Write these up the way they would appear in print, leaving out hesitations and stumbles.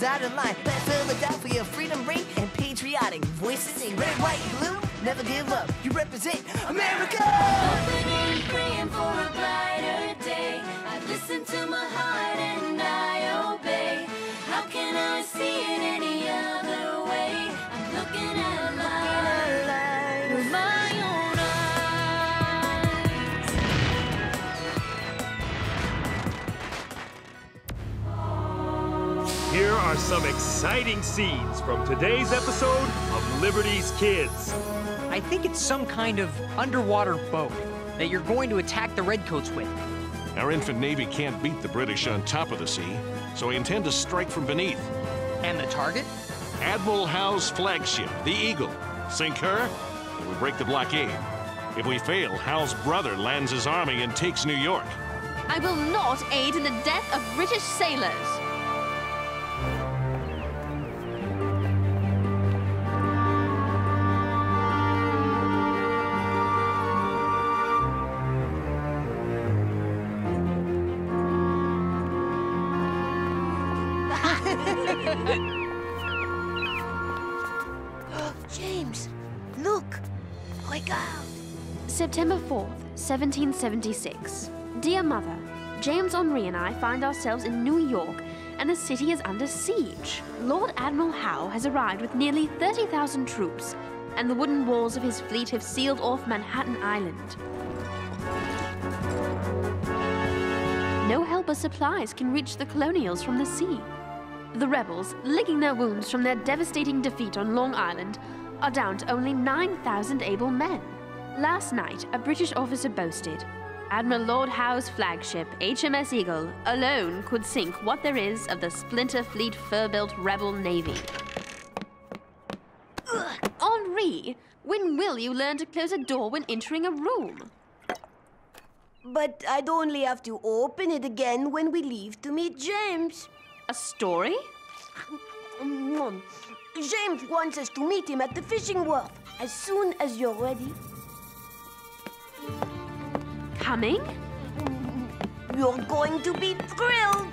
is out of line. Let Philadelphia freedom ring and patriotic voices sing. Red, white, blue, never give up. You represent America. Hoping and praying for a brighter day. I listen to my heart and I obey. How can I see it any other way? I'm looking at life with my own eyes. Here are some exciting scenes from today's episode of Liberty's Kids. I think it's some kind of underwater boat that you're going to attack the Redcoats with. Our infant navy can't beat the British on top of the sea, so we intend to strike from beneath. And the target? Admiral Howe's flagship, the Eagle. Sink her, and we break the blockade. If we fail, Howe's brother lands his army and takes New York. I will not aid in the death of British sailors. James, look. Wake up. September 4th, 1776. Dear Mother, James, Henri and I find ourselves in New York, and the city is under siege. Lord Admiral Howe has arrived with nearly 30,000 troops, and the wooden walls of his fleet have sealed off Manhattan Island. No help or supplies can reach the colonials from the sea. The rebels, licking their wounds from their devastating defeat on Long Island, are down to only 9,000 able men. Last night, a British officer boasted, Admiral Lord Howe's flagship, HMS Eagle, alone could sink what there is of the splinter fleet fur-built rebel navy. Henri, when will you learn to close a door when entering a room? But I'd only have to open it again when we leave to meet James. A story? James wants us to meet him at the fishing wharf as soon as you're ready. Coming? You're going to be thrilled.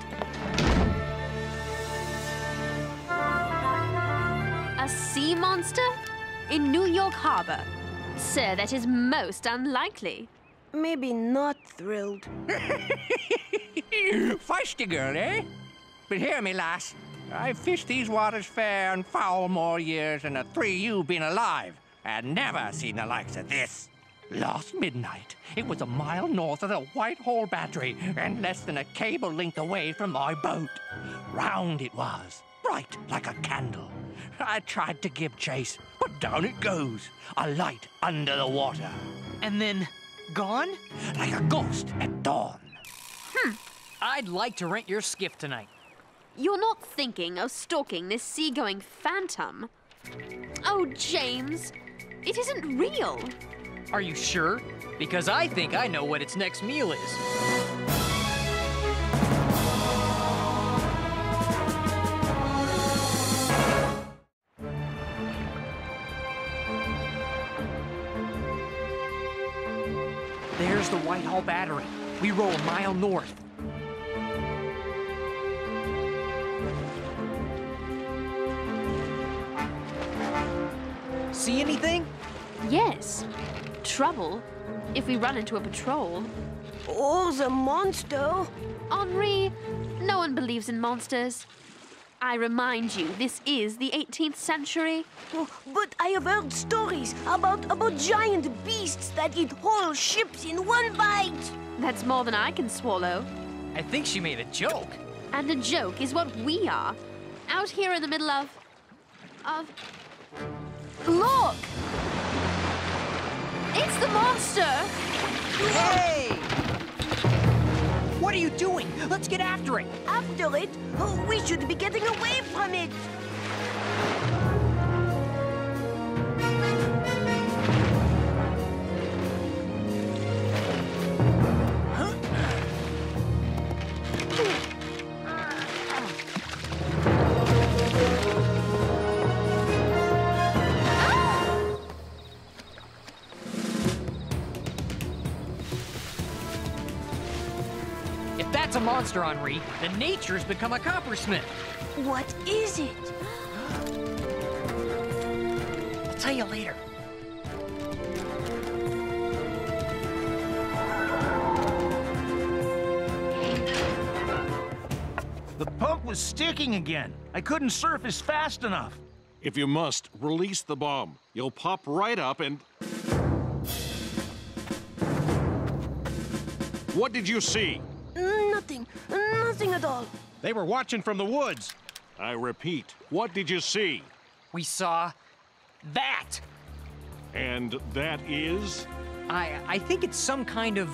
A sea monster? In New York Harbor? Sir, that is most unlikely. Maybe not thrilled. Feisty girl, eh? But hear me, lass. I've fished these waters fair and foul more years than the three you been alive, and never seen the likes of this. Last midnight, it was a mile north of the Whitehall Battery and less than a cable length away from my boat. Round it was, bright like a candle. I tried to give chase, but down it goes, a light under the water. And then gone? Like a ghost at dawn. I'd like to rent your skiff tonight. You're not thinking of stalking this seagoing phantom? Oh, James, it isn't real. Are you sure? Because I think I know what its next meal is. There's the Whitehall Battery. We row a mile north. See anything? Yes. Trouble, if we run into a patrol. Or the monster. Henri, no one believes in monsters. I remind you, this is the 18th century. Oh, but I have heard stories about giant beasts that eat whole ships in one bite. That's more than I can swallow. I think she made a joke. And a joke is what we are. Out here in the middle of... Look! It's the monster! Hey! What are you doing? Let's get after it. After it? Oh, we should be getting away from it. If that's a a monster, Henri. The nature's become a coppersmith. What is it? I'll tell you later. The pump was sticking again. I couldn't surface fast enough. If you must, release the bomb. You'll pop right up and... What did you see? Nothing. Nothing at all. They were watching from the woods. I repeat, what did you see? We saw that. And that is? I think it's some kind of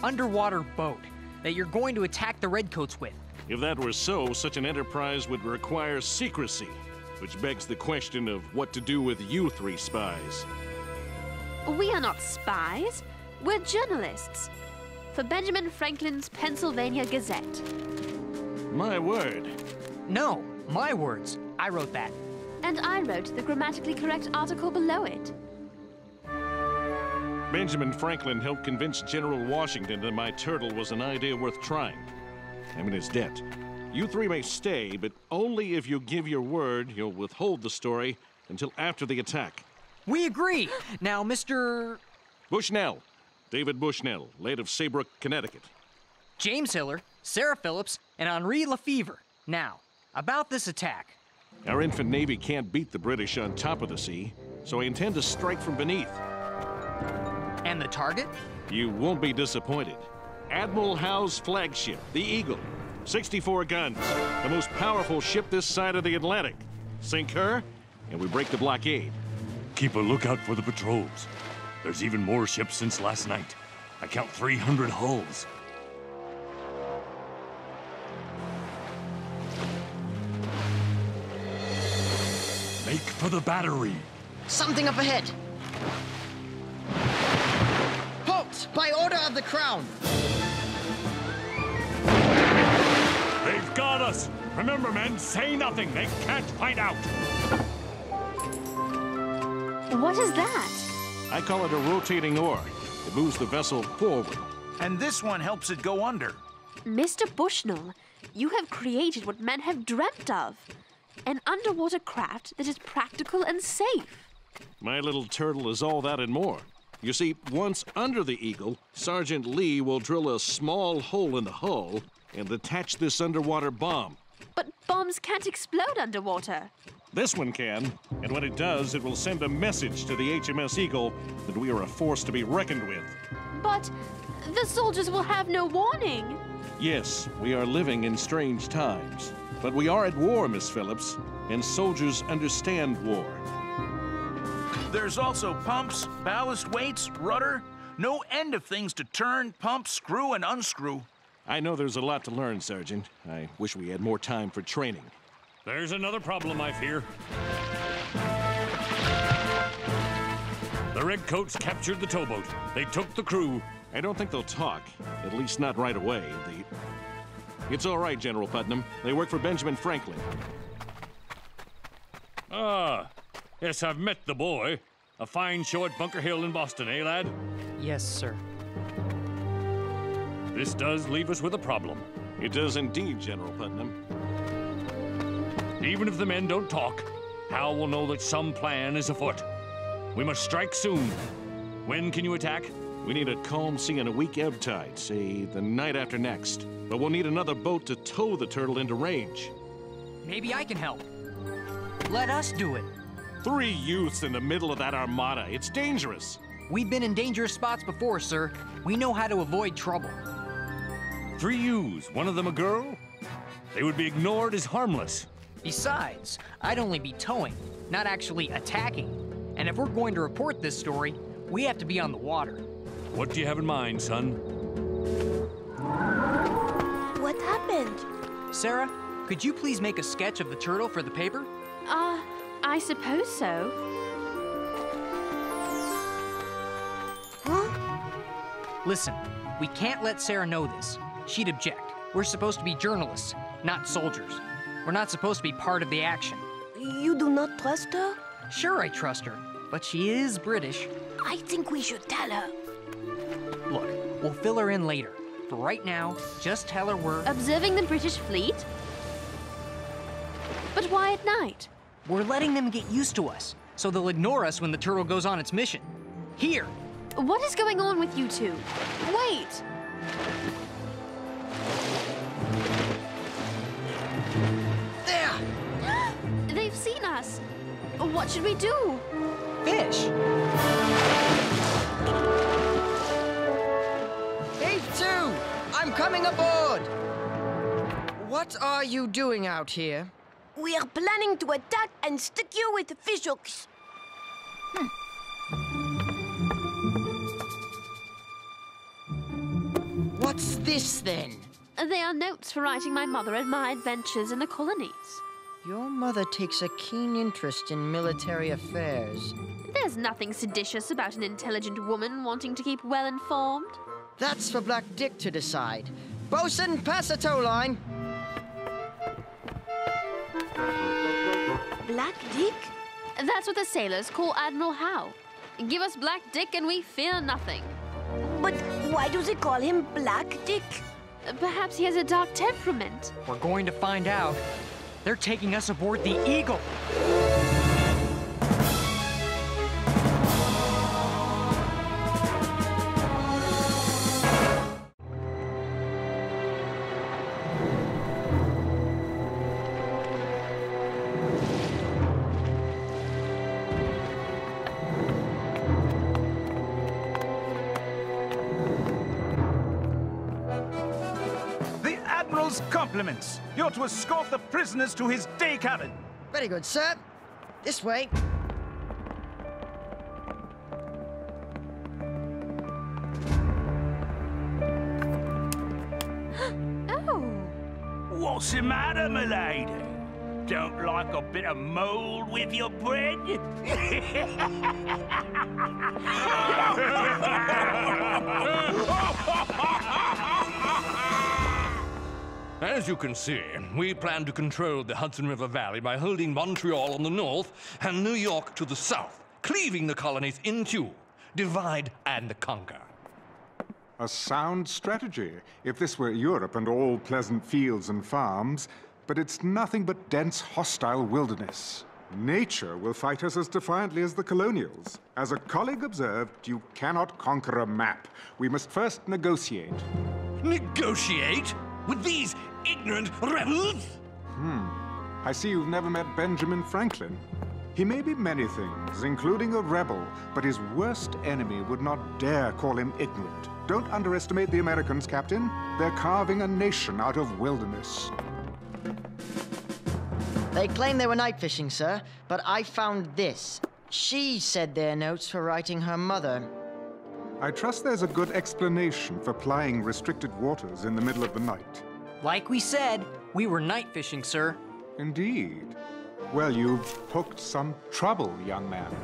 underwater boat that you're going to attack the Redcoats with. If that were so, such an enterprise would require secrecy, which begs the question of what to do with you three spies. We are not spies. We're journalists. For Benjamin Franklin's Pennsylvania Gazette. My word. No, my words. I wrote that. And I wrote the grammatically correct article below it. Benjamin Franklin helped convince General Washington that my turtle was an idea worth trying. I'm in his debt. You three may stay, but only if you give your word you'll withhold the story until after the attack. We agree. Now, Mr. Bushnell. David Bushnell, late of Saybrook, Connecticut. James Hiller, Sarah Phillips, and Henri Lefevre. Now, about this attack. Our infant navy can't beat the British on top of the sea, so I intend to strike from beneath. And the target? You won't be disappointed. Admiral Howe's flagship, the Eagle. 64 guns, the most powerful ship this side of the Atlantic. Sink her, and we break the blockade. Keep a lookout for the patrols. There's even more ships since last night. I count 300 hulls. Make for the battery. Something up ahead. Halt! By order of the Crown. They've got us! Remember, men, say nothing. They can't find out. What is that? I call it a rotating oar. It moves the vessel forward. And this one helps it go under. Mr. Bushnell, you have created what men have dreamt of. An underwater craft that is practical and safe. My little turtle is all that and more. You see, once under the Eagle, Sergeant Lee will drill a small hole in the hull and attach this underwater bomb. But bombs can't explode underwater. This one can, and when it does, it will send a message to the HMS Eagle that we are a force to be reckoned with. But the soldiers will have no warning. Yes, we are living in strange times. But we are at war, Miss Phillips, and soldiers understand war. There's also pumps, ballast weights, rudder. No end of things to turn, pump, screw, and unscrew. I know there's a lot to learn, Sergeant. I wish we had more time for training. There's another problem, I fear. The Redcoats captured the towboat. They took the crew. I don't think they'll talk, at least not right away. It's all right, General Putnam. They work for Benjamin Franklin. Ah, yes, I've met the boy. A fine show at Bunker Hill in Boston, eh, lad? Yes, sir. This does leave us with a problem. It does indeed, General Putnam. Even if the men don't talk, Hal will know that some plan is afoot. We must strike soon. When can you attack? We need a calm sea and a weak ebb tide, say the night after next. But we'll need another boat to tow the turtle into range. Maybe I can help. Let us do it. 3 youths in the middle of that armada. It's dangerous. We've been in dangerous spots before, sir. We know how to avoid trouble. 3 youths, one of them a girl? They would be ignored as harmless. Besides, I'd only be towing, not actually attacking. And if we're going to report this story, we have to be on the water. What do you have in mind, son? What happened? Sarah, could you please make a sketch of the turtle for the paper? I suppose so. Huh? Listen, we can't let Sarah know this. She'd object. We're supposed to be journalists, not soldiers. We're not supposed to be part of the action. You do not trust her? Sure, I trust her, but she is British. I think we should tell her. Look, we'll fill her in later. For right now, just tell her we're... Observing the British fleet? But why at night? We're letting them get used to us, so they'll ignore us when the turtle goes on its mission. Here! What is going on with you two? Wait! There! They've seen us. What should we do? Fish! Hey, two! I'm coming aboard! What are you doing out here? We are planning to attack and stick you with fish hooks. What's this, then? They are notes for writing my mother and my adventures in the colonies. Your mother takes a keen interest in military affairs. There's nothing seditious about an intelligent woman wanting to keep well informed. That's for Black Dick to decide. Bosun, pass the tow line. Black Dick? That's what the sailors call Admiral Howe. Give us Black Dick and we fear nothing. But why do they call him Black Dick? Perhaps he has a dark temperament. We're going to find out. They're taking us aboard the Eagle. Compliments. You're to escort the prisoners to his day cabin. Very good, sir. This way. Oh. What's the matter, my lady? Don't like a bit of mold with your bread? As you can see, we plan to control the Hudson River Valley by holding Montreal on the north and New York to the south, cleaving the colonies in two. Divide and conquer. A sound strategy, if this were Europe and all pleasant fields and farms, but it's nothing but dense, hostile wilderness. Nature will fight us as defiantly as the colonials. As a colleague observed, you cannot conquer a map. We must first negotiate. Negotiate? With these ignorant rebels? I see you've never met Benjamin Franklin. He may be many things, including a rebel, but his worst enemy would not dare call him ignorant. Don't underestimate the Americans, Captain. They're carving a nation out of wilderness. They claim they were night fishing, sir, but I found this. She said their notes for writing her mother. I trust there's a good explanation for plying restricted waters in the middle of the night. Like we said, we were night fishing, sir. Indeed. Well, you've poked some trouble, young man.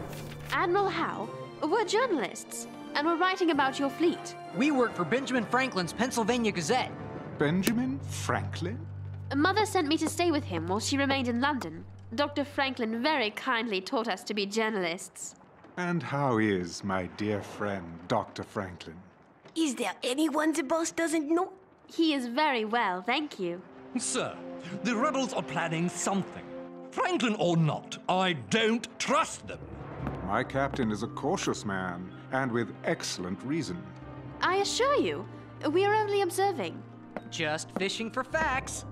Admiral Howe, we're journalists, and we're writing about your fleet. We work for Benjamin Franklin's Pennsylvania Gazette. Benjamin Franklin? Mother sent me to stay with him while she remained in London. Dr. Franklin very kindly taught us to be journalists. And how is my dear friend, Dr. Franklin? Is there anyone the boss doesn't know? He is very well, thank you. Sir, the rebels are planning something. Franklin or not, I don't trust them. My captain is a cautious man, and with excellent reason. I assure you, we are only observing. Just fishing for facts.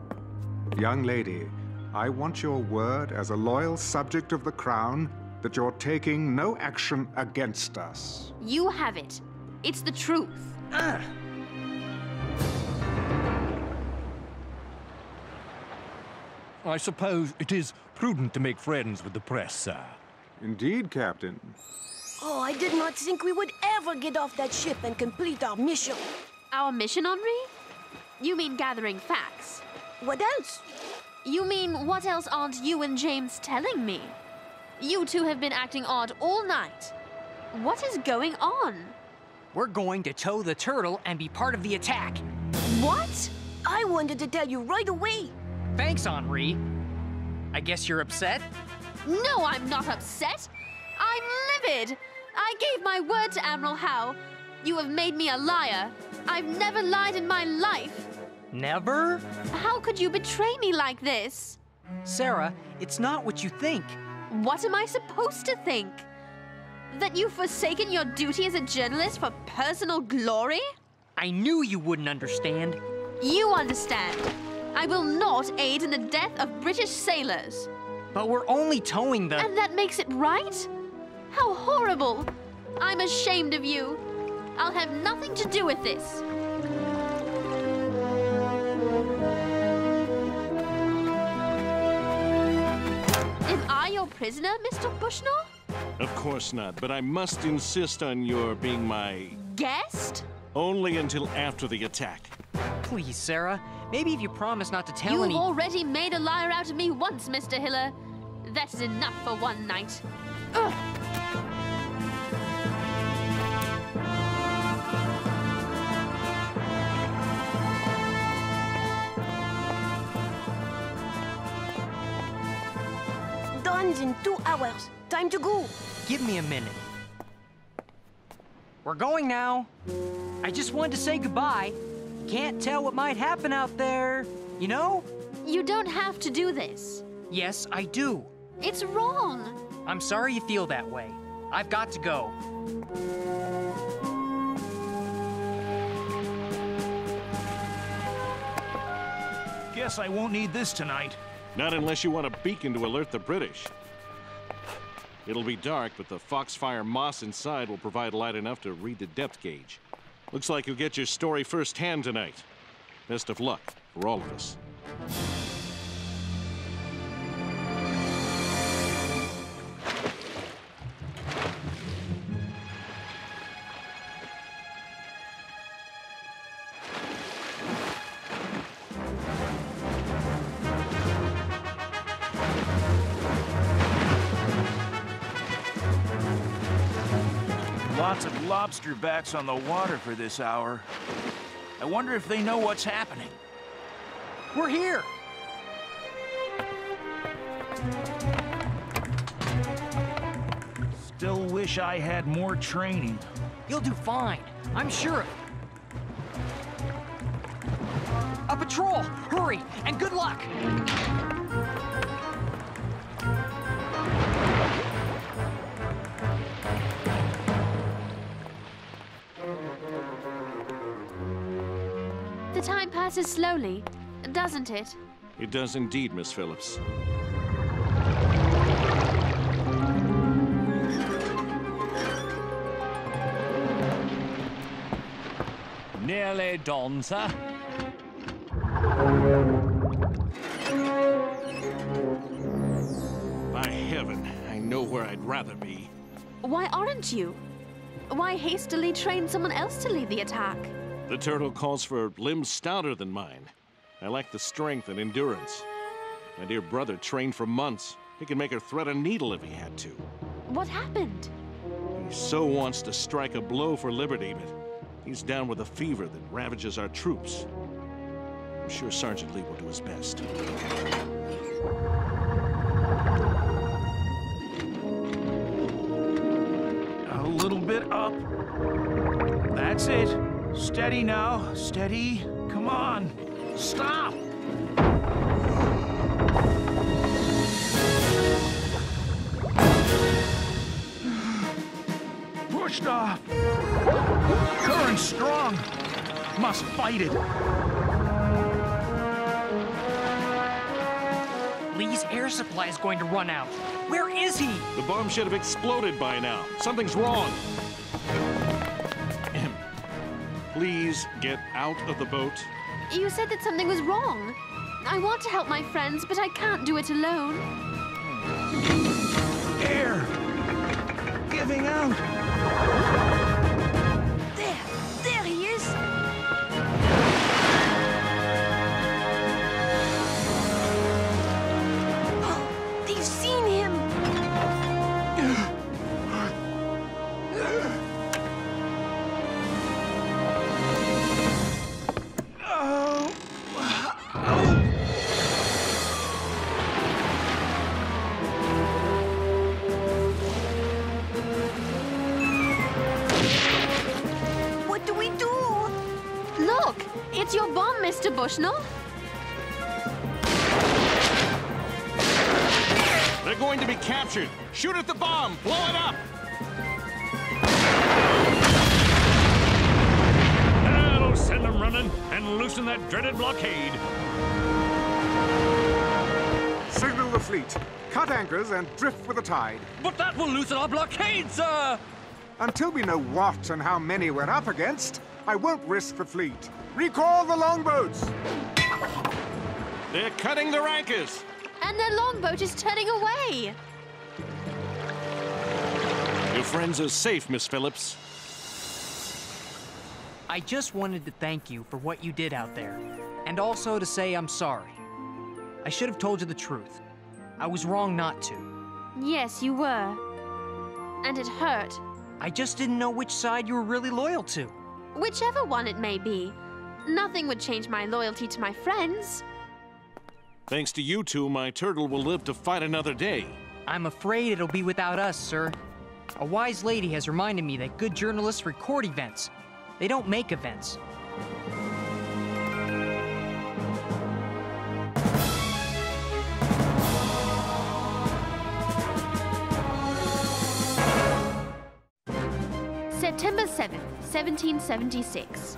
Young lady, I want your word as a loyal subject of the Crown that you're taking no action against us. You have it. It's the truth. I suppose it is prudent to make friends with the press, sir. Indeed, Captain. Oh, I did not think we would ever get off that ship and complete our mission. Our mission, Henri? You mean gathering facts? What else? You mean, what else aren't you and James telling me? You two have been acting odd all night. What is going on? We're going to tow the turtle and be part of the attack. What? I wanted to tell you right away. Thanks, Henri. I guess you're upset? No, I'm not upset. I'm livid. I gave my word to Admiral Howe. You have made me a liar. I've never lied in my life. Never? How could you betray me like this? Sarah, it's not what you think. What am I supposed to think? That you've forsaken your duty as a journalist for personal glory? I knew you wouldn't understand. You understand. I will not aid in the death of British sailors. But we're only towing the... And that makes it right? How horrible! I'm ashamed of you. I'll have nothing to do with this. Am I your prisoner, Mr. Bushnell? Of course not, but I must insist on your being my... Guest? Only until after the attack. Please, Sarah. Maybe if you promise not to tell any... You've already made a liar out of me once, Mr. Hiller. That is enough for one night. Ugh. Dawn's in 2 hours. Time to go. Give me a minute. We're going now. I just wanted to say goodbye. Can't tell what might happen out there, you know? You don't have to do this. Yes, I do. It's wrong. I'm sorry you feel that way. I've got to go. Guess I won't need this tonight. Not unless you want a beacon to alert the British. It'll be dark, but the foxfire moss inside will provide light enough to read the depth gauge. Looks like you'll get your story firsthand tonight. Best of luck for all of us. Lots of lobster bats on the water for this hour. I wonder if they know what's happening. We're here! Still wish I had more training. You'll do fine. I'm sure of it. A patrol! Hurry! And good luck! The time passes slowly, doesn't it? It does indeed, Miss Phillips. Nearly done, sir. By heaven, I know where I'd rather be. Why aren't you? Why hastily train someone else to lead the attack? The turtle calls for limbs stouter than mine. I lack the strength and endurance. My dear brother trained for months. He could make her thread a needle if he had to. What happened? He so wants to strike a blow for liberty, but he's down with a fever that ravages our troops. I'm sure Sergeant Lee will do his best. A little bit up. That's it. Steady now. Steady. Come on. Stop! Pushed off. Current's strong. Must fight it. Lee's air supply is going to run out. Where is he? The bomb should have exploded by now. Something's wrong. Please get out of the boat. You said that something was wrong. I want to help my friends, but I can't do it alone. Air! Giving out! There he is! Oh, they've seen him! emotional. They're going to be captured. Shoot at the bomb. Blow it up. That'll send them running and loosen that dreaded blockade. Signal the fleet. Cut anchors and drift with the tide. But that will loosen our blockade, sir! Until we know what and how many we're up against, I won't risk the fleet. Recall the longboats! They're cutting their anchors. And their longboat is turning away. Your friends are safe, Miss Phillips. I just wanted to thank you for what you did out there, and also to say I'm sorry. I should have told you the truth. I was wrong not to. Yes, you were. And it hurt. I just didn't know which side you were really loyal to. Whichever one it may be. Nothing would change my loyalty to my friends. Thanks to you two, my turtle will live to fight another day. I'm afraid it'll be without us, sir. A wise lady has reminded me that good journalists record events. They don't make events. September 7th, 1776.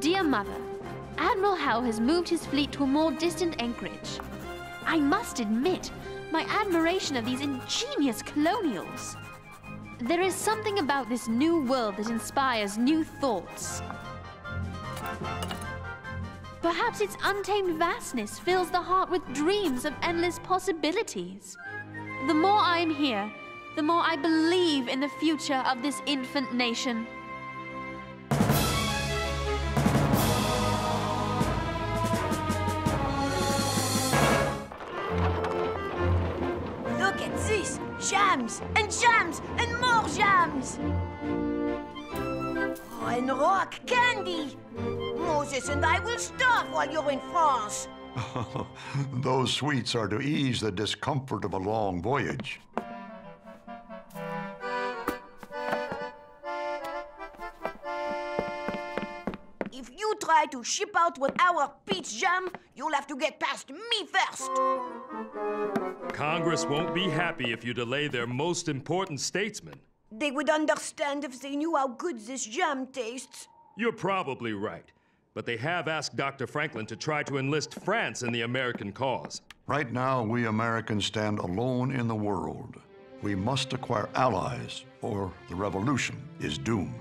Dear Mother, Admiral Howe has moved his fleet to a more distant anchorage. I must admit, my admiration of these ingenious colonials. There is something about this new world that inspires new thoughts. Perhaps its untamed vastness fills the heart with dreams of endless possibilities. The more I am here, the more I believe in the future of this infant nation. Look at this! Jams! And jams! And more jams! Oh, and rock candy! Moses and I will starve while you're in France. Those sweets are to ease the discomfort of a long voyage. If you try to ship out with our peach jam, you'll have to get past me first. Congress won't be happy if you delay their most important statesman. They would understand if they knew how good this jam tastes. You're probably right. But they have asked Dr. Franklin to try to enlist France in the American cause. Right now, we Americans stand alone in the world. We must acquire allies, or the revolution is doomed.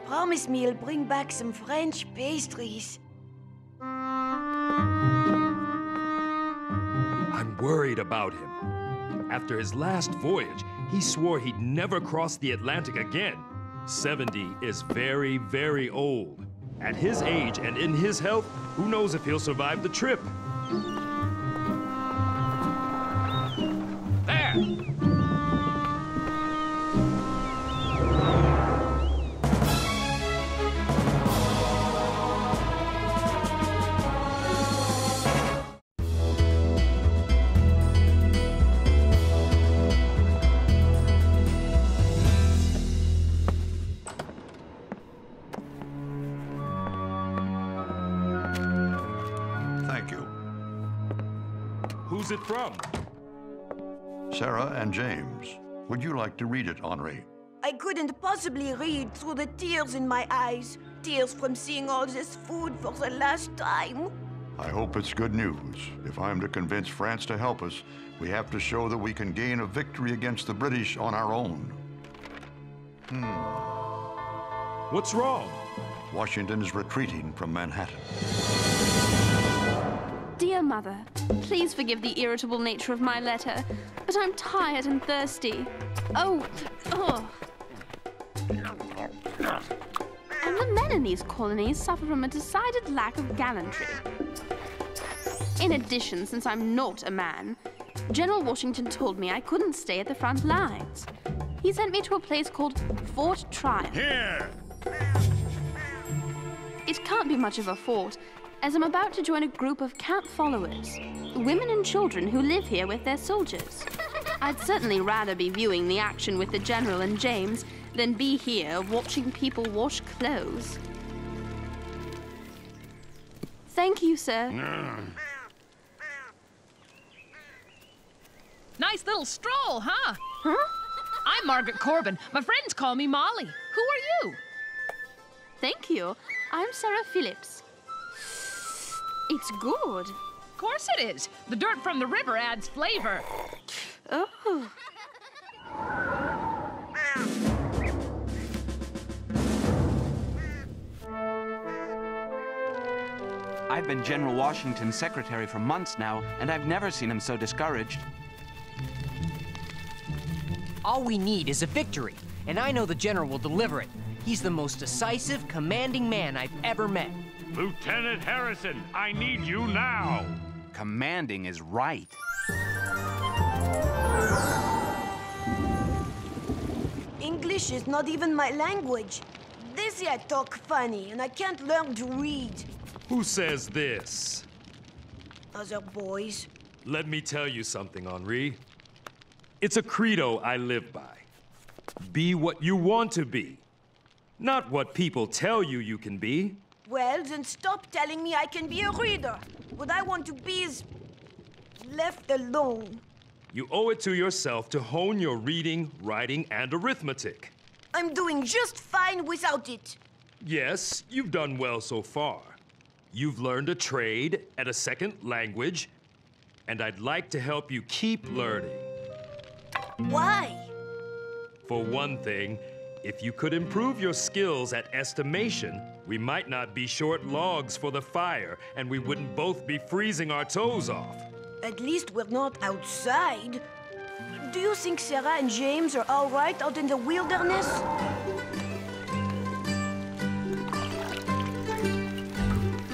Promise me you'll bring back some French pastries. I'm worried about him. After his last voyage, he swore he'd never cross the Atlantic again. 70 is very, very old. At his age and in his health, who knows if he'll survive the trip? There! Who's it from? Sarah and James. Would you like to read it, Henri? I couldn't possibly read through the tears in my eyes. Tears from seeing all this food for the last time. I hope it's good news. If I'm to convince France to help us, we have to show that we can gain a victory against the British on our own. What's wrong? Washington is retreating from Manhattan. Dear Mother, please forgive the irritable nature of my letter, but I'm tired and thirsty. And the men in these colonies suffer from a decided lack of gallantry. In addition, since I'm not a man, General Washington told me I couldn't stay at the front lines. He sent me to a place called Fort Triumph. Here! It can't be much of a fort, as I'm about to join a group of camp followers, women and children who live here with their soldiers. I'd certainly rather be viewing the action with the General and James than be here watching people wash clothes. Thank you, sir. Nice little stroll, huh? Huh? I'm Margaret Corbin. My friends call me Molly. Who are you? Thank you. I'm Sarah Phillips. It's good. Of course it is. The dirt from the river adds flavor. Oh. I've been General Washington's secretary for months now, and I've never seen him so discouraged. All we need is a victory, and I know the general will deliver it. He's the most decisive, commanding man I've ever met. Lieutenant Harrison, I need you now. Commanding is right. English is not even my language. This year I talk funny, and I can't learn to read. Who says this? Other boys. Let me tell you something, Henri. It's a credo I live by. Be what you want to be, not what people tell you you can be. Well, then stop telling me I can be a reader. What I want to be is left alone. You owe it to yourself to hone your reading, writing, and arithmetic. I'm doing just fine without it. Yes, you've done well so far. You've learned a trade and a second language, and I'd like to help you keep learning. Why? For one thing, if you could improve your skills at estimation, we might not be short logs for the fire, and we wouldn't both be freezing our toes off. At least we're not outside. Do you think Sarah and James are all right out in the wilderness?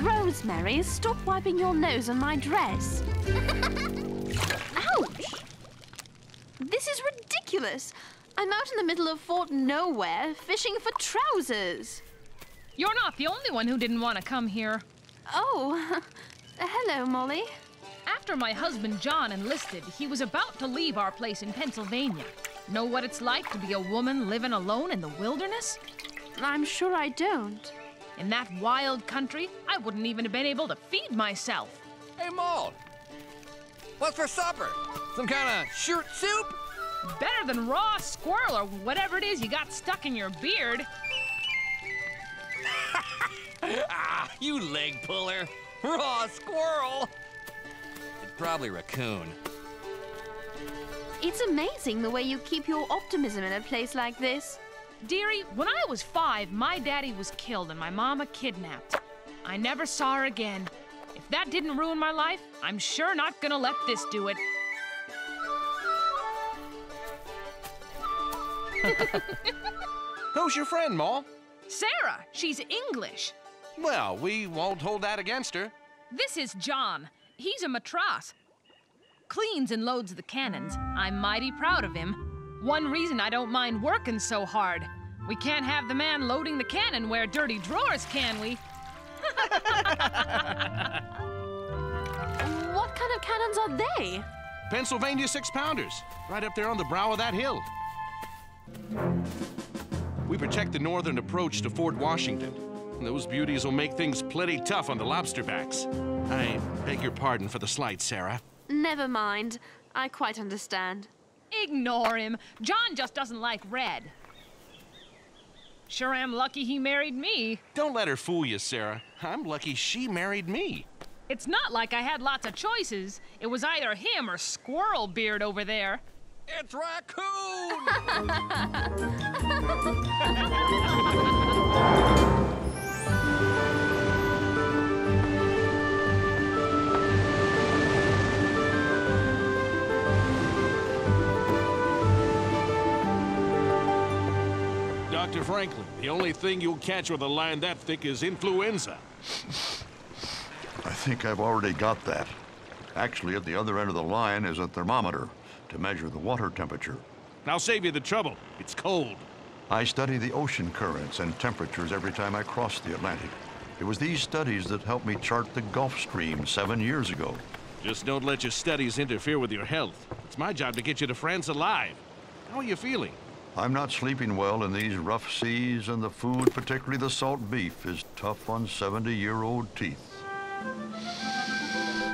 Rosemary, stop wiping your nose on my dress. Ouch! This is ridiculous. I'm out in the middle of Fort Nowhere, fishing for trousers. You're not the only one who didn't want to come here. Oh, hello, Molly. After my husband John enlisted, he was about to leave our place in Pennsylvania. Know what it's like to be a woman living alone in the wilderness? I'm sure I don't. In that wild country, I wouldn't even have been able to feed myself. Hey, Maul. What's for supper? Some kind of shirt soup? Better than raw squirrel or whatever it is you got stuck in your beard. Ah, you leg puller. Raw squirrel. It's probably raccoon. It's amazing the way you keep your optimism in a place like this. Dearie, when I was 5, my daddy was killed and my mama kidnapped. I never saw her again. If that didn't ruin my life, I'm sure not gonna let this do it. Who's your friend, Ma? Sarah. She's English. Well, we won't hold that against her. This is John. He's a matras. Cleans and loads the cannons. I'm mighty proud of him. One reason I don't mind working so hard. We can't have the man loading the cannon wear dirty drawers, can we? What kind of cannons are they? Pennsylvania 6-pounders, right up there on the brow of that hill. We protect the northern approach to Fort Washington. Those beauties will make things plenty tough on the lobsterbacks. I beg your pardon for the slight, Sarah. Never mind. I quite understand. Ignore him. John just doesn't like red. Sure am lucky he married me. Don't let her fool you, Sarah. I'm lucky she married me. It's not like I had lots of choices. It was either him or Squirrel Beard over there. It's Raccoon! Dr. Franklin, the only thing you'll catch with a line that thick is influenza. I think I've already got that. Actually, at the other end of the line is a thermometer to measure the water temperature. I'll save you the trouble. It's cold. I study the ocean currents and temperatures every time I cross the Atlantic. It was these studies that helped me chart the Gulf Stream 7 years ago. Just don't let your studies interfere with your health. It's my job to get you to France alive. How are you feeling? I'm not sleeping well in these rough seas, and the food, particularly the salt beef, is tough on 70-year-old teeth.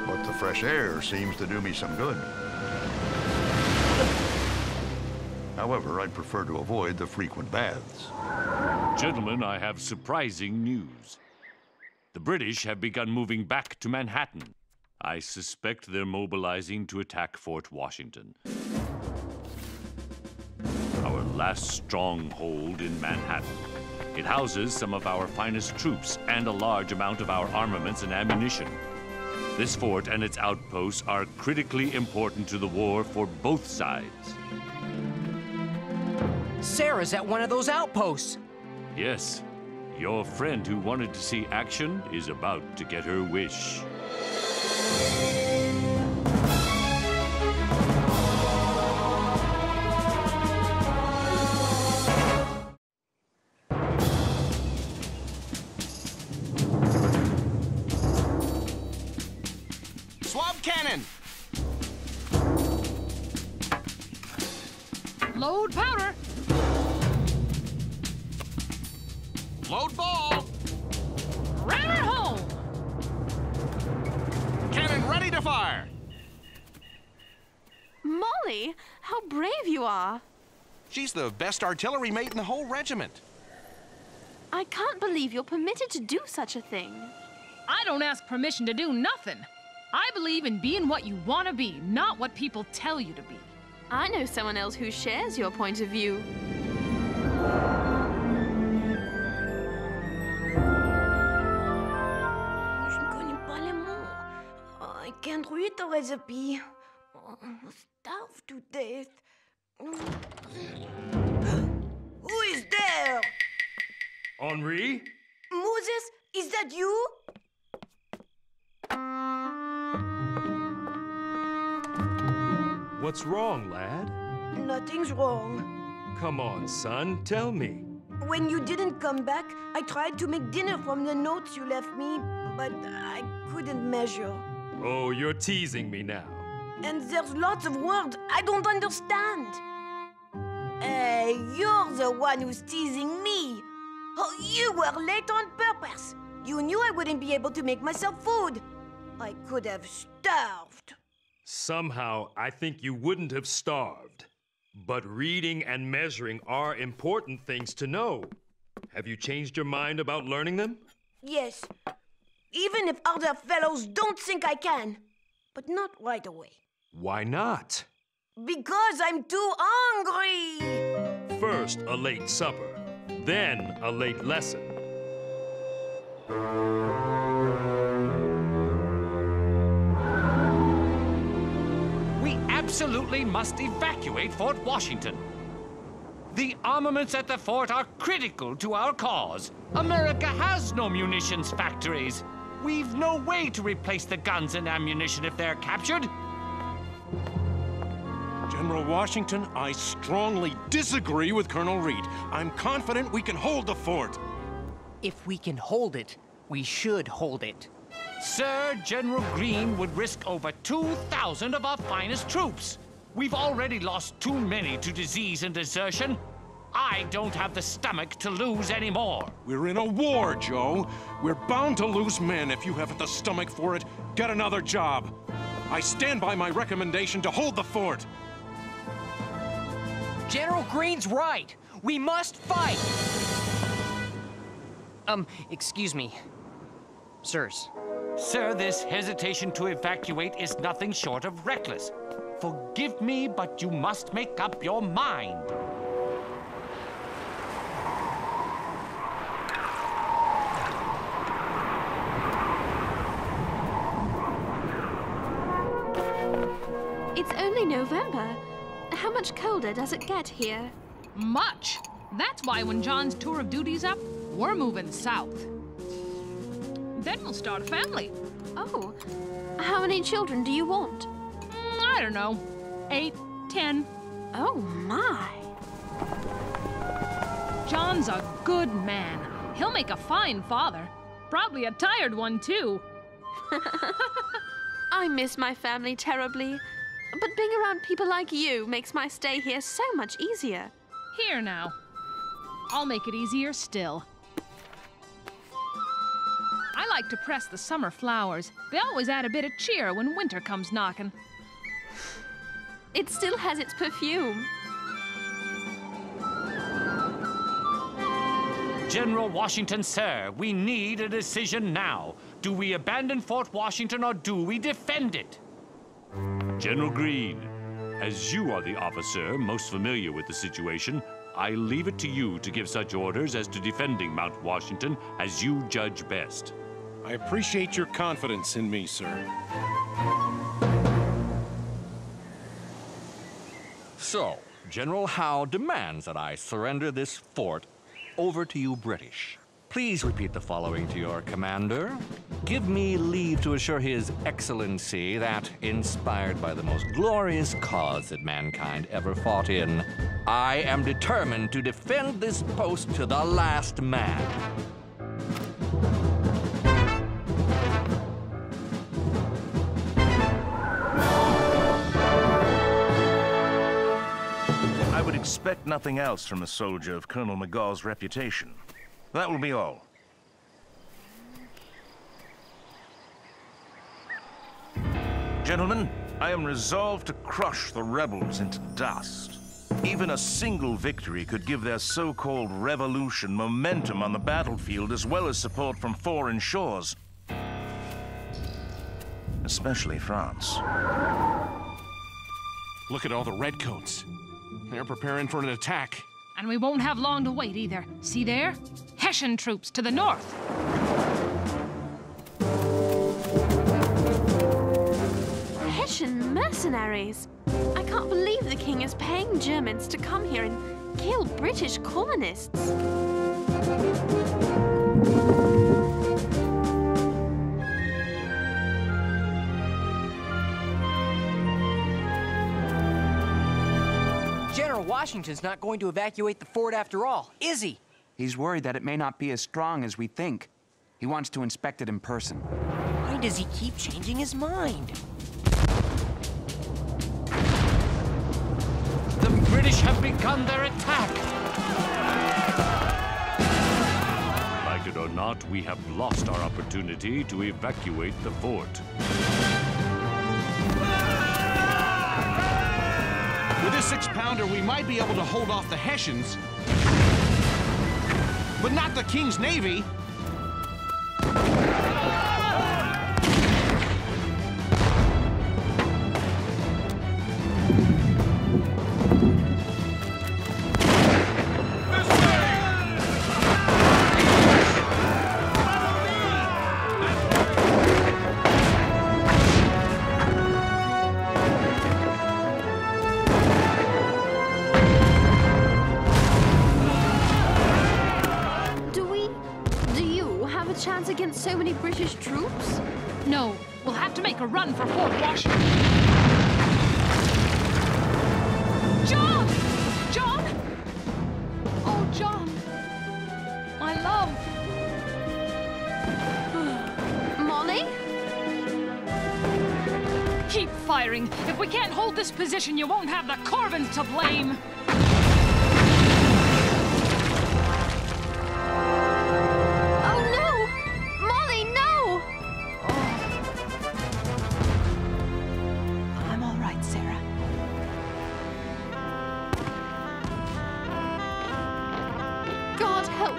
But the fresh air seems to do me some good. However, I'd prefer to avoid the frequent baths. Gentlemen, I have surprising news. The British have begun moving back to Manhattan. I suspect they're mobilizing to attack Fort Washington. Our last stronghold in Manhattan. It houses some of our finest troops and a large amount of our armaments and ammunition. This fort and its outposts are critically important to the war for both sides. Sarah's at one of those outposts. Yes, your friend who wanted to see action is about to get her wish. Swab cannon! Load powder. Load ball! Ram it home. Cannon ready to fire! Molly, how brave you are. She's the best artillery mate in the whole regiment. I can't believe you're permitted to do such a thing. I don't ask permission to do nothing. I believe in being what you want to be, not what people tell you to be. I know someone else who shares your point of view. Je ne connais pas les mots. I can't read the recipe. I'm starved to death. Who is there? Henri? Moses, is that you? What's wrong, lad? Nothing's wrong. Come on, son, tell me. When you didn't come back, I tried to make dinner from the notes you left me, but I couldn't measure. Oh, you're teasing me now. And there's lots of words I don't understand. Hey, you're the one who's teasing me. Oh, you were late on purpose. You knew I wouldn't be able to make myself food. I could have starved. Somehow, I think you wouldn't have starved. But reading and measuring are important things to know. Have you changed your mind about learning them? Yes, even if other fellows don't think I can. But not right away. Why not? Because I'm too hungry. First, a late supper, then a late lesson. We absolutely must evacuate Fort Washington. The armaments at the fort are critical to our cause. America has no munitions factories. We've no way to replace the guns and ammunition if they're captured. General Washington, I strongly disagree with Colonel Reed. I'm confident we can hold the fort. If we can hold it, we should hold it. Sir, General Greene would risk over 2,000 of our finest troops. We've already lost too many to disease and desertion. I don't have the stomach to lose any more. We're in a war, Joe. We're bound to lose men. If you haven't the stomach for it, get another job. I stand by my recommendation to hold the fort. General Greene's right. We must fight. Excuse me. Sirs. Sir, this hesitation to evacuate is nothing short of reckless. Forgive me, but you must make up your mind. It's only November. How much colder does it get here? Much. That's why when John's tour of duty's up, we're moving south. Then we'll start a family. Oh, how many children do you want? I don't know. 8, 10. Oh, my. John's a good man. He'll make a fine father. Probably a tired one, too. I miss my family terribly. But being around people like you makes my stay here so much easier. Here now. I'll make it easier still. I like to press the summer flowers. They always add a bit of cheer when winter comes knocking. It still has its perfume. General Washington, sir, we need a decision now. Do we abandon Fort Washington or do we defend it? General Greene, as you are the officer most familiar with the situation, I leave it to you to give such orders as to defending Mount Washington as you judge best. I appreciate your confidence in me, sir. So, General Howe demands that I surrender this fort over to you British. Please repeat the following to your commander. Give me leave to assure His Excellency that, inspired by the most glorious cause that mankind ever fought in, I am determined to defend this post to the last man. I would expect nothing else from a soldier of Colonel McGaw's reputation. That will be all. Gentlemen, I am resolved to crush the rebels into dust. Even a single victory could give their so-called revolution momentum on the battlefield as well as support from foreign shores. Especially France. Look at all the redcoats. They're preparing for an attack. And we won't have long to wait either. See there? Hessian troops to the north. Hessian mercenaries! I can't believe the king is paying Germans to come here and kill British colonists. General Washington's not going to evacuate the fort after all, is he? He's worried that it may not be as strong as we think. He wants to inspect it in person. Why does he keep changing his mind? The British have begun their attack! Like it or not, we have lost our opportunity to evacuate the fort. With this 6-pounder, we might be able to hold off the Hessians, but not the King's Navy. Chance against so many British troops? No, we'll have to make a run for Fort Washington. John! John! Oh, John. My love. Molly? Keep firing. If we can't hold this position, you won't have the Corbins to blame.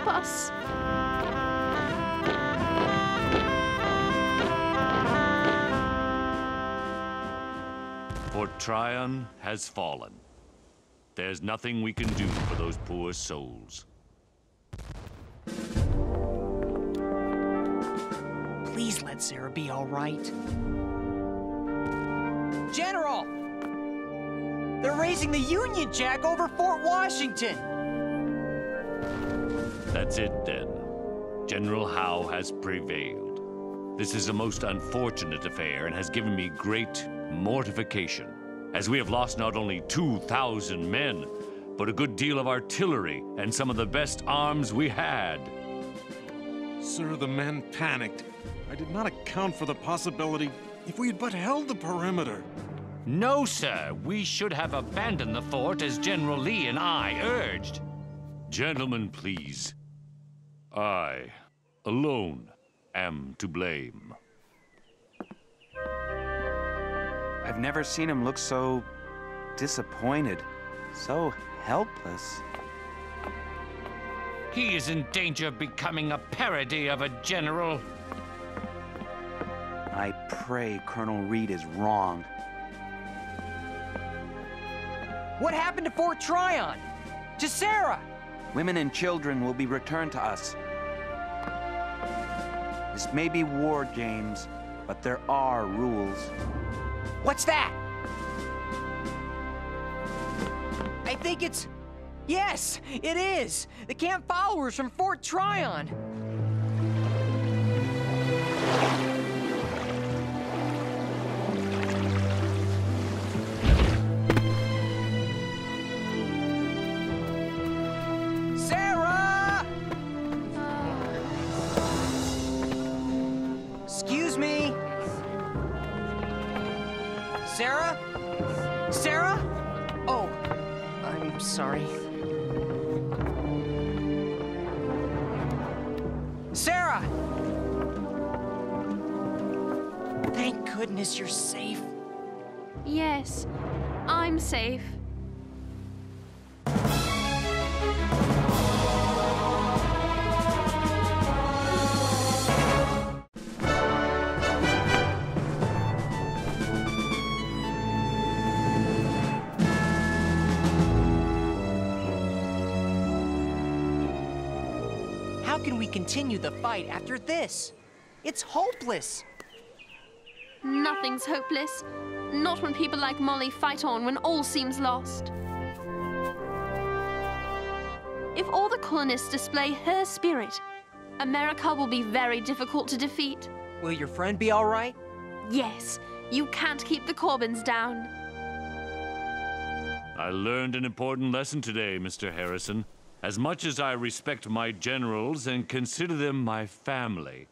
Us. Fort Tryon has fallen. There's nothing we can do for those poor souls. Please let Sarah be all right. General! They're raising the Union Jack over Fort Washington! That's it, then. General Howe has prevailed. This is a most unfortunate affair and has given me great mortification, as we have lost not only 2,000 men, but a good deal of artillery and some of the best arms we had. Sir, the men panicked. I did not account for the possibility if we had but held the perimeter. No, sir. We should have abandoned the fort as General Lee and I urged. Gentlemen, please. I, alone, am to blame. I've never seen him look so disappointed, so helpless. He is in danger of becoming a parody of a general. I pray Colonel Reed is wrong. What happened to Fort Tryon? To Sarah? Women and children will be returned to us. This may be war, James, but there are rules. What's that? I think it's... Yes, it is! The camp followers from Fort Tryon! Sarah! Excuse me? Sarah? Sarah? Oh, I'm sorry. Sarah! Thank goodness you're safe. Yes, I'm safe. How can we continue the fight after this? It's hopeless. Nothing's hopeless. Not when people like Molly fight on when all seems lost. If all the colonists display her spirit, America will be very difficult to defeat. Will your friend be all right? Yes, you can't keep the Corbins down. I learned an important lesson today, Mr. Harrison. As much as I respect my generals and consider them my family,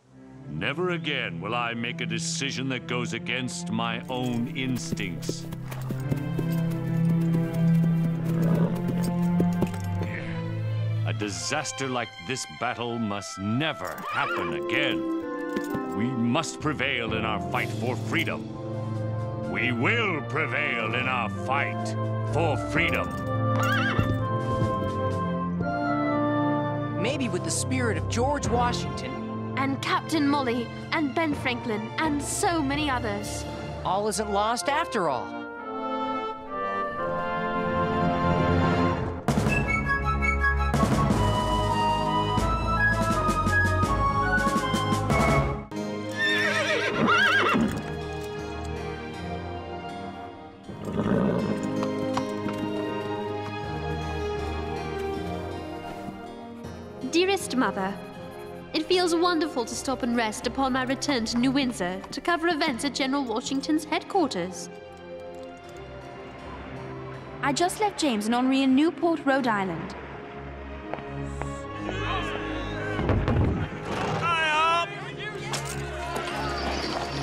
never again will I make a decision that goes against my own instincts. A disaster like this battle must never happen again. We must prevail in our fight for freedom. We will prevail in our fight for freedom. Maybe with the spirit of George Washington. And Captain Molly, and Ben Franklin, and so many others. All isn't lost after all. Dearest Mother, it feels wonderful to stop and rest upon my return to New Windsor to cover events at General Washington's headquarters. I just left James and Henri in Newport, Rhode Island.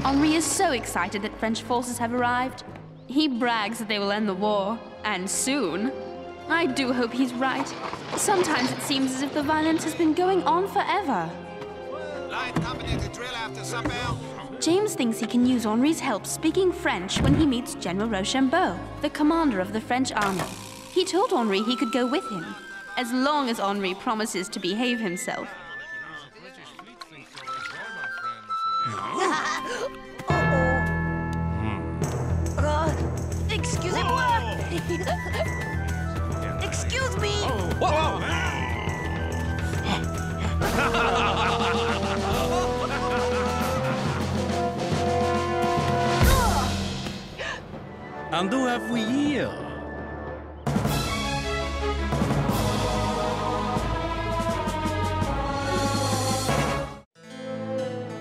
Henri is so excited that French forces have arrived. He brags that they will end the war, and soon. I do hope he's right. Sometimes it seems as if the violence has been going on forever. Line company to drill after sundown. James thinks he can use Henri's help speaking French when he meets General Rochambeau, the commander of the French army. He told Henri he could go with him, as long as Henri promises to behave himself. Excusez-moi! Excuse me! Whoa! And who have we here?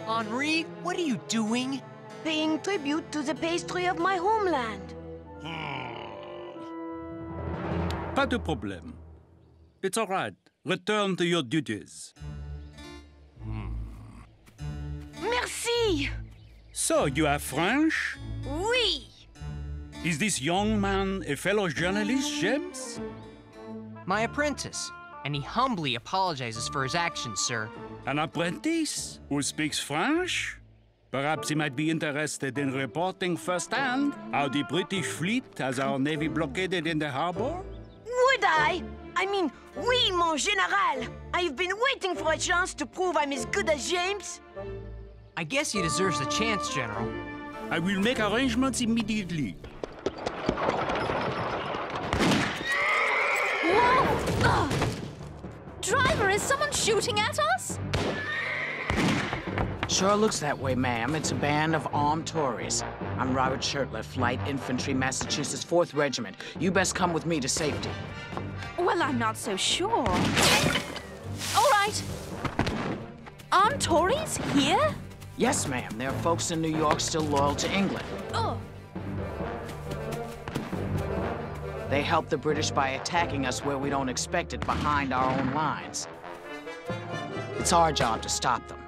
Henri, what are you doing? Paying tribute to the pastry of my homeland. Pas de problème. It's all right. Return to your duties. Merci! So, you are French? Oui! Is this young man a fellow journalist, James? My apprentice. and he humbly apologizes for his actions, sir. An apprentice who speaks French? Perhaps he might be interested in reporting firsthand how the British fleet has our navy blockaded in the harbor? Would I? I mean, oui, mon général. I've been waiting for a chance to prove I'm as good as James. I guess he deserves the chance, General. I will make arrangements immediately. Whoa! Ugh. Driver, is someone shooting at us? Sure looks that way, ma'am. It's a band of armed Tories. I'm Robert Shirtliff, Light Infantry, Massachusetts 4th Regiment. You best come with me to safety. Well, I'm not so sure. All right. Armed Tories here? Yes, ma'am. There are folks in New York still loyal to England. Oh. They help the British by attacking us where we don't expect it, behind our own lines. It's our job to stop them.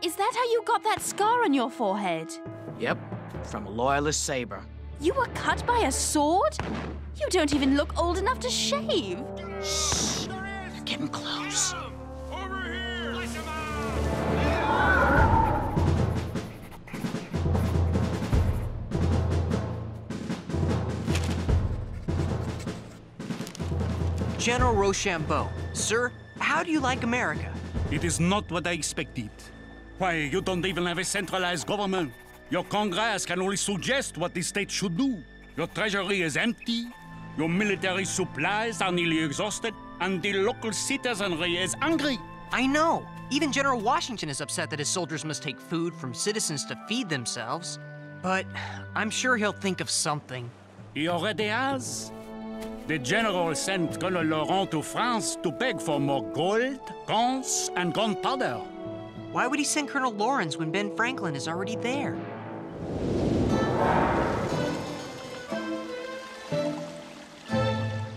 Is that how you got that scar on your forehead? Yep, from a loyalist saber. You were cut by a sword? You don't even look old enough to shave. Shh, they're getting close. General Rochambeau, sir, how do you like America? It is not what I expected. Why, you don't even have a centralized government. Your Congress can only suggest what the state should do. Your treasury is empty, your military supplies are nearly exhausted, and the local citizenry is hungry. I know. Even General Washington is upset that his soldiers must take food from citizens to feed themselves. But I'm sure he'll think of something. He already has. The general sent Colonel Laurent to France to beg for more gold, guns, and gunpowder. Why would he send Colonel Lawrence when Ben Franklin is already there?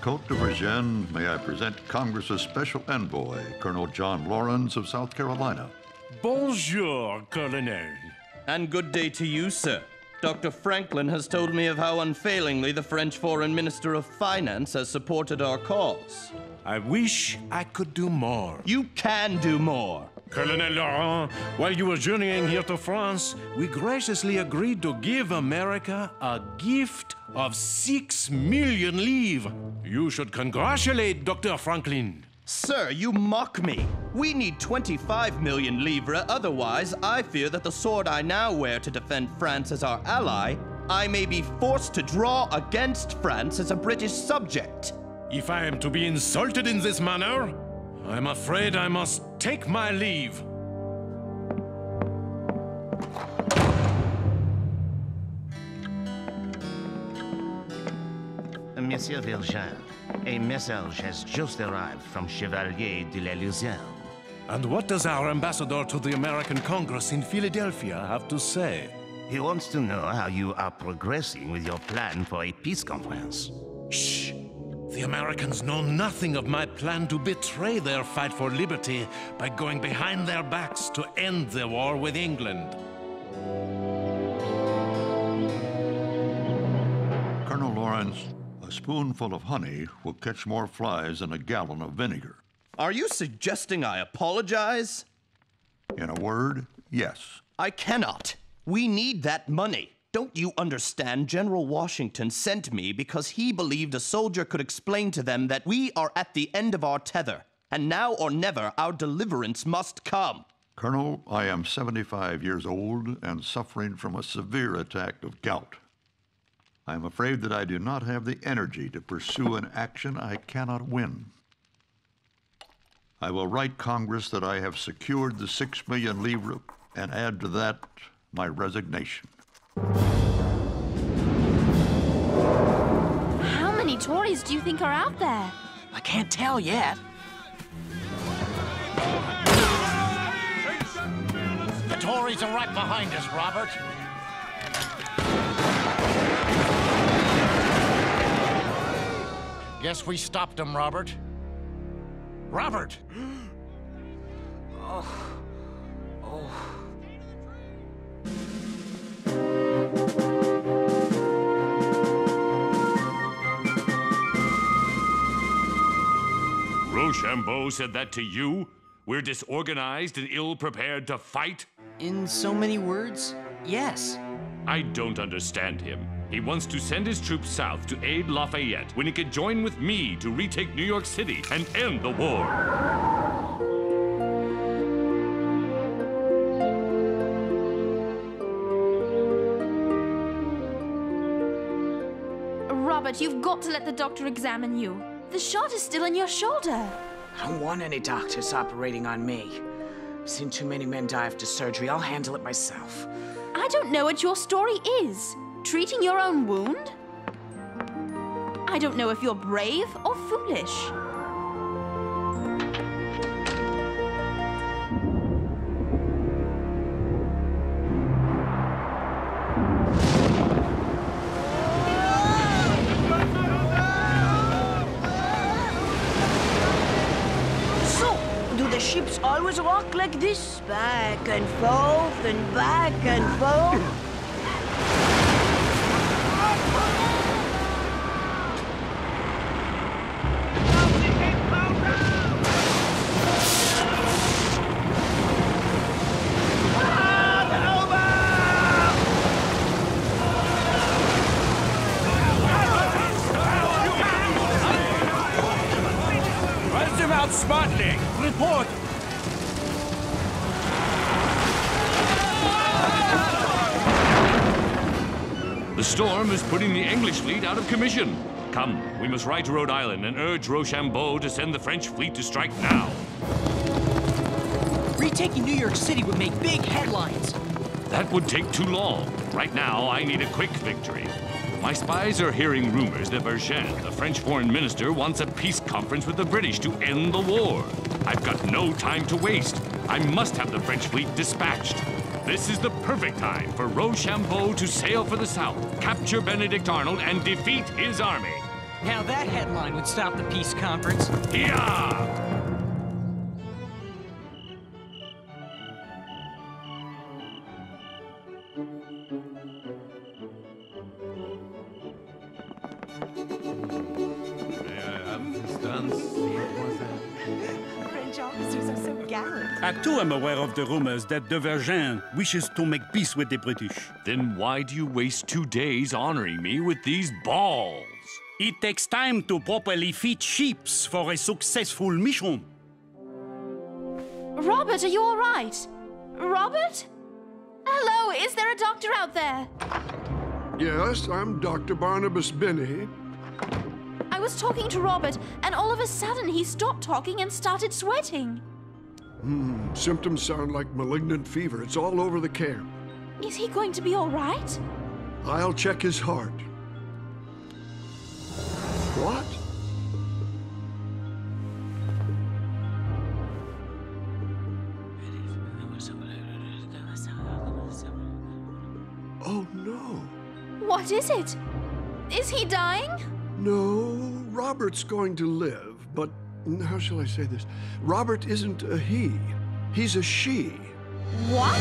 Côte de Virginie, may I present Congress's special envoy, Colonel John Lawrence of South Carolina. Bonjour, Colonel. And good day to you, sir. Dr. Franklin has told me of how unfailingly the French Foreign Minister of Finance has supported our cause. I wish I could do more. You can do more. Colonel Laurent, while you were journeying here to France, we graciously agreed to give America a gift of 6 million livres. You should congratulate Dr. Franklin. Sir, you mock me. We need 25 million livres, otherwise I fear that the sword I now wear to defend France as our ally, I may be forced to draw against France as a British subject. If I am to be insulted in this manner, I'm afraid I must take my leave. Monsieur Virgin, a message has just arrived from Chevalier de la Luzerne. And what does our ambassador to the American Congress in Philadelphia have to say? He wants to know how you are progressing with your plan for a peace conference. Shh! The Americans know nothing of my plan to betray their fight for liberty by going behind their backs to end the war with England. Colonel Lawrence, a spoonful of honey will catch more flies than a gallon of vinegar. Are you suggesting I apologize? In a word, yes. I cannot. We need that money. Don't you understand? General Washington sent me because he believed a soldier could explain to them that we are at the end of our tether, and now or never our deliverance must come. Colonel, I am 75 years old and suffering from a severe attack of gout. I am afraid that I do not have the energy to pursue an action I cannot win. I will write Congress that I have secured the 6 million livres and add to that my resignation. How many Tories do you think are out there? I can't tell yet. The Tories are right behind us, Robert. Guess we stopped them, Robert. Robert! Rochambeau said that to you? We're disorganized and ill-prepared to fight? In so many words, yes. I don't understand him. He wants to send his troops south to aid Lafayette when he could join with me to retake New York City and end the war. Robert, you've got to let the doctor examine you. The shot is still in your shoulder. I don't want any doctors operating on me. I've seen too many men die after surgery. I'll handle it myself. I don't know what your story is. Treating your own wound? I don't know if you're brave or foolish. So, do the ships always rock like this? Back and forth and back and forth? Smartly! Report! The storm is putting the English fleet out of commission. Come, we must ride to Rhode Island and urge Rochambeau to send the French fleet to strike now. Retaking New York City would make big headlines. That would take too long. Right now, I need a quick victory. My spies are hearing rumors that Vergennes, the French foreign minister, wants a peace conference with the British to end the war. I've got no time to waste. I must have the French fleet dispatched. This is the perfect time for Rochambeau to sail for the south, capture Benedict Arnold, and defeat his army. Now that headline would stop the peace conference. Yeah! French officers are so gallant. I too am aware of the rumors that de Vergennes wishes to make peace with the British. Then why do you waste 2 days honoring me with these balls? It takes time to properly feed ships for a successful mission. Robert, are you all right? Robert? Hello, is there a doctor out there? Yes, I'm Dr. Barnabas Binney. I was talking to Robert, and all of a sudden he stopped talking and started sweating. Symptoms sound like malignant fever. It's all over the camp. Is he going to be all right? I'll check his heart. What? Oh, no. What is it? Is he dying? No, Robert's going to live, but how shall I say this? Robert isn't a he. He's a she. What?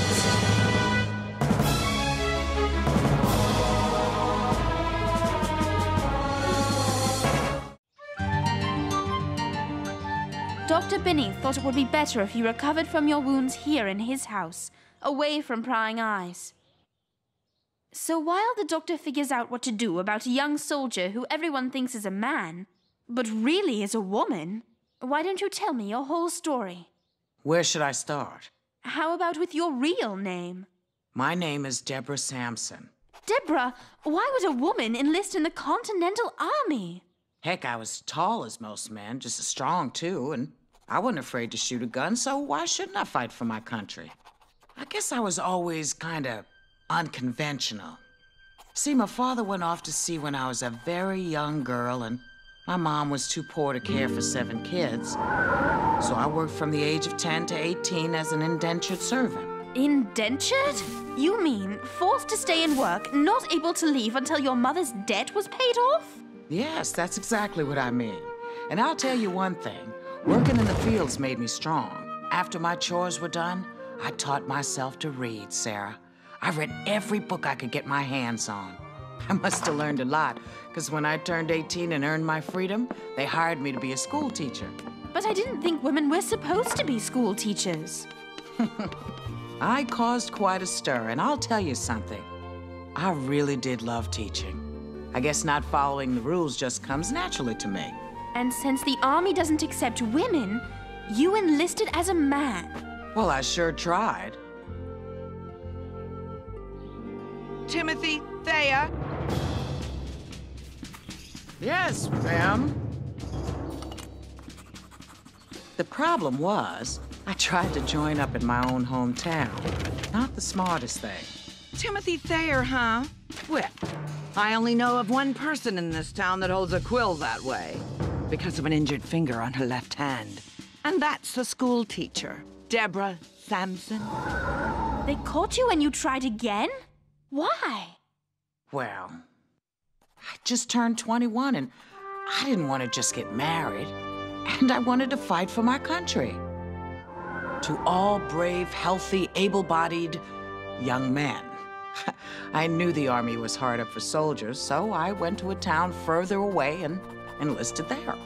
Dr. Binney thought it would be better if you recovered from your wounds here in his house, away from prying eyes. So while the doctor figures out what to do about a young soldier who everyone thinks is a man, but really is a woman, why don't you tell me your whole story? Where should I start? How about with your real name? My name is Deborah Sampson. Deborah, why would a woman enlist in the Continental Army? Heck, I was tall as most men, just as strong too, and I wasn't afraid to shoot a gun, so why shouldn't I fight for my country? I guess I was always kinda unconventional. See, my father went off to sea when I was a very young girl, and my mom was too poor to care for 7 kids. So I worked from the age of 10 to 18 as an indentured servant. Indentured? You mean forced to stay and work, not able to leave until your mother's debt was paid off? Yes, that's exactly what I mean. And I'll tell you one thing, working in the fields made me strong. After my chores were done, I taught myself to read, Sarah. I read every book I could get my hands on. I must have learned a lot, because when I turned 18 and earned my freedom, they hired me to be a school teacher. But I didn't think women were supposed to be school teachers. I caused quite a stir, and I'll tell you something. I really did love teaching. I guess not following the rules just comes naturally to me. And since the army doesn't accept women, you enlisted as a man. Well, I sure tried. Timothy Thayer? Yes, ma'am. The problem was, I tried to join up in my own hometown. Not the smartest thing. Timothy Thayer, huh? Well, I only know of one person in this town that holds a quill that way, because of an injured finger on her left hand. And that's the school teacher, Deborah Sampson. They caught you and you tried again? Why? Well, I just turned 21 and I didn't want to just get married. And I wanted to fight for my country. To all brave, healthy, able-bodied young men. I knew the army was hard up for soldiers, so I went to a town further away and enlisted there.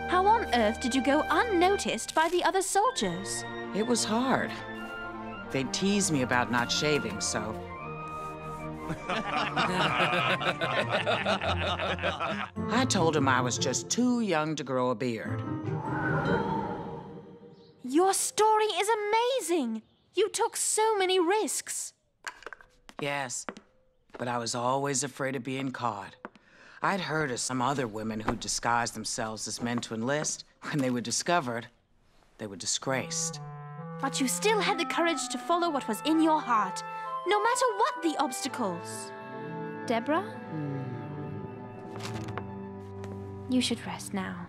How on earth did you go unnoticed by the other soldiers? It was hard. They'd tease me about not shaving, so... I told him I was just too young to grow a beard. Your story is amazing! You took so many risks. Yes, but I was always afraid of being caught. I'd heard of some other women who disguised themselves as men to enlist. When they were discovered, they were disgraced. But you still had the courage to follow what was in your heart, no matter what the obstacles. Deborah? You should rest now.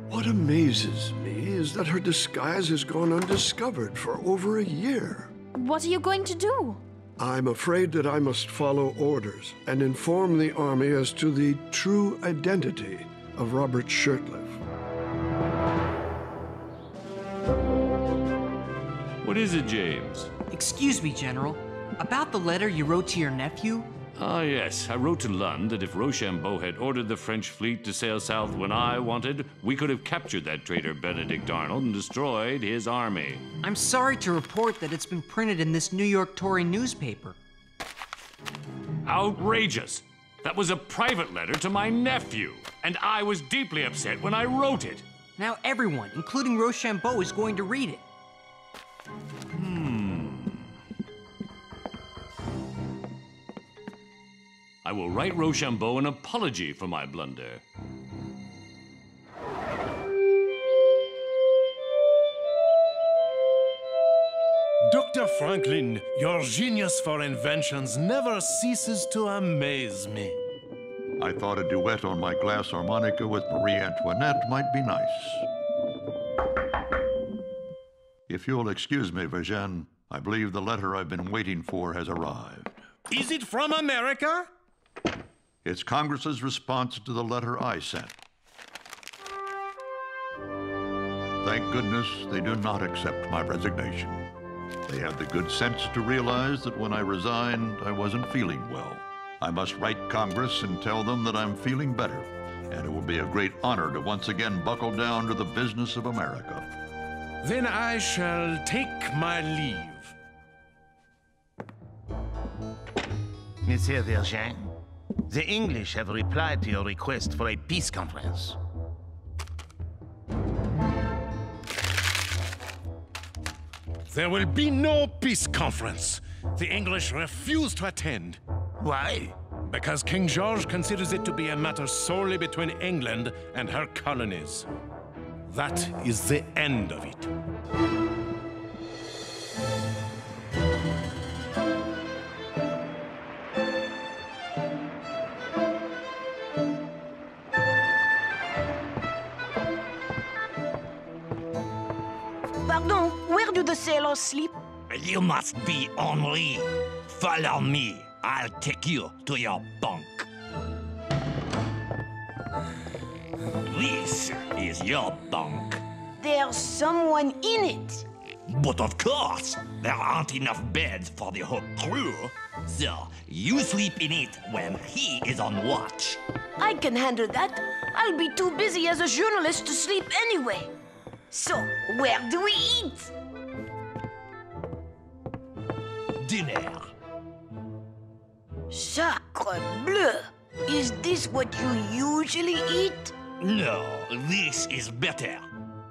What amazes me is that her disguise has gone undiscovered for over a year. What are you going to do? I'm afraid that I must follow orders and inform the army as to the true identity of Robert Shirtliff. What is it, James? Excuse me, General. About the letter you wrote to your nephew? Ah, yes. I wrote to Lund that if Rochambeau had ordered the French fleet to sail south when I wanted, we could have captured that traitor Benedict Arnold and destroyed his army. I'm sorry to report that it's been printed in this New York Tory newspaper. Outrageous! That was a private letter to my nephew, and I was deeply upset when I wrote it. Now everyone, including Rochambeau, is going to read it. I will write Rochambeau an apology for my blunder. Dr. Franklin, your genius for inventions never ceases to amaze me. I thought a duet on my glass harmonica with Marie Antoinette might be nice. If you'll excuse me, Virgin, I believe the letter I've been waiting for has arrived. Is it from America? It's Congress's response to the letter I sent. Thank goodness they do not accept my resignation. They have the good sense to realize that when I resigned, I wasn't feeling well. I must write Congress and tell them that I'm feeling better, and it will be a great honor to once again buckle down to the business of America. Then I shall take my leave. Monsieur Vergin, the English have replied to your request for a peace conference. There will be no peace conference. The English refuse to attend. Why? Because King George considers it to be a matter solely between England and her colonies. That is the end of it. Pardon, where do the sailors sleep? You must be Henri. Follow me. I'll take you to your bunk. This is your bunk. There's someone in it. But of course, there aren't enough beds for the whole crew. So, you sleep in it when he is on watch. I can handle that. I'll be too busy as a journalist to sleep anyway. So, where do we eat? Dinner. Sacre bleu! Is this what you usually eat? No, this is better.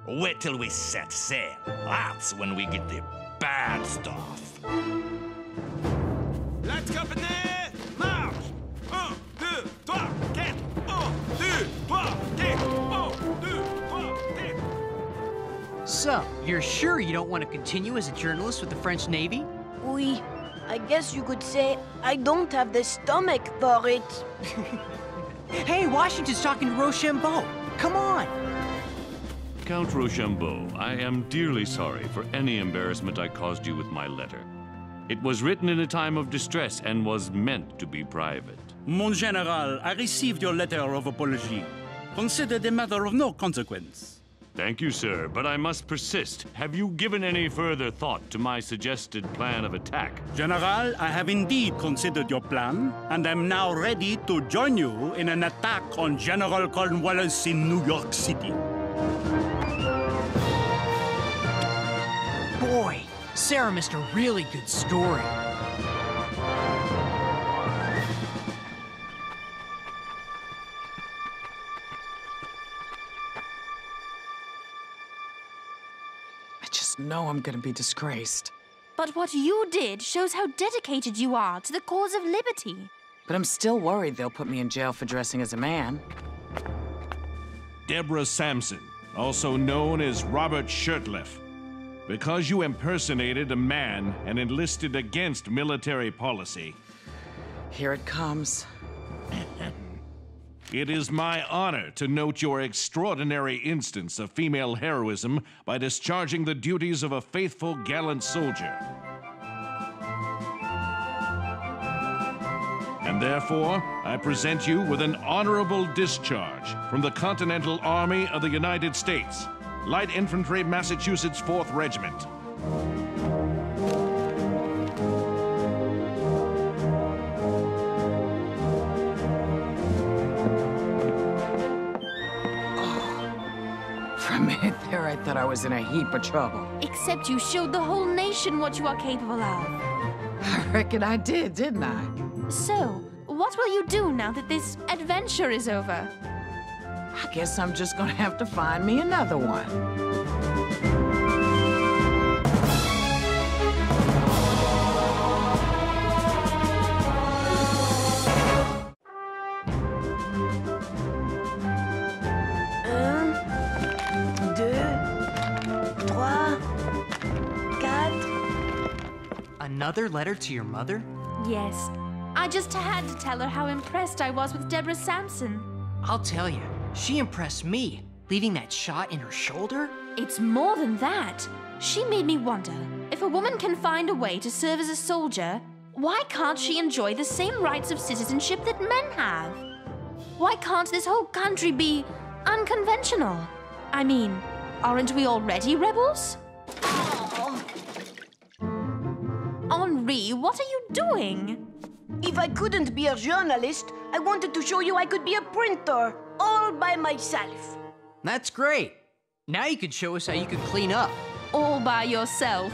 Wait till we set sail. That's when we get the bad stuff. Let's company! Marche! 1, 2, 3, 4! 1, 2, 3, 4! 1, 2, 3, 4! So, you're sure you don't want to continue as a journalist with the French Navy? Oui. I guess you could say I don't have the stomach for it. Hey, Washington's talking to Rochambeau. Come on. Count Rochambeau, I am dearly sorry for any embarrassment I caused you with my letter. It was written in a time of distress and was meant to be private. Mon General, I received your letter of apology. Consider it a matter of no consequence. Thank you, sir, but I must persist. Have you given any further thought to my suggested plan of attack? General, I have indeed considered your plan, and am now ready to join you in an attack on General Cornwallis in New York City. Boy, Sarah missed a really good story. No, I'm gonna be disgraced. But what you did shows how dedicated you are to the cause of liberty. But I'm still worried they'll put me in jail for dressing as a man. Deborah Sampson, also known as Robert Shirtliff. Because you impersonated a man and enlisted against military policy. Here it comes. It is my honor to note your extraordinary instance of female heroism by discharging the duties of a faithful, gallant soldier. And therefore, I present you with an honorable discharge from the Continental Army of the United States, Light Infantry, Massachusetts 4th Regiment. For a minute there, I thought I was in a heap of trouble. Except you showed the whole nation what you are capable of. I reckon I did, didn't I? So, what will you do now that this adventure is over? I guess I'm just gonna have to find me another one. Another letter to your mother? Yes. I just had to tell her how impressed I was with Deborah Sampson. I'll tell you, she impressed me, leaving that shot in her shoulder. It's more than that. She made me wonder, if a woman can find a way to serve as a soldier, why can't she enjoy the same rights of citizenship that men have? Why can't this whole country be unconventional? I mean, aren't we already rebels? Henri, what are you doing? If I couldn't be a journalist, I wanted to show you I could be a printer, all by myself. That's great. Now you could show us how you could clean up. All by yourself.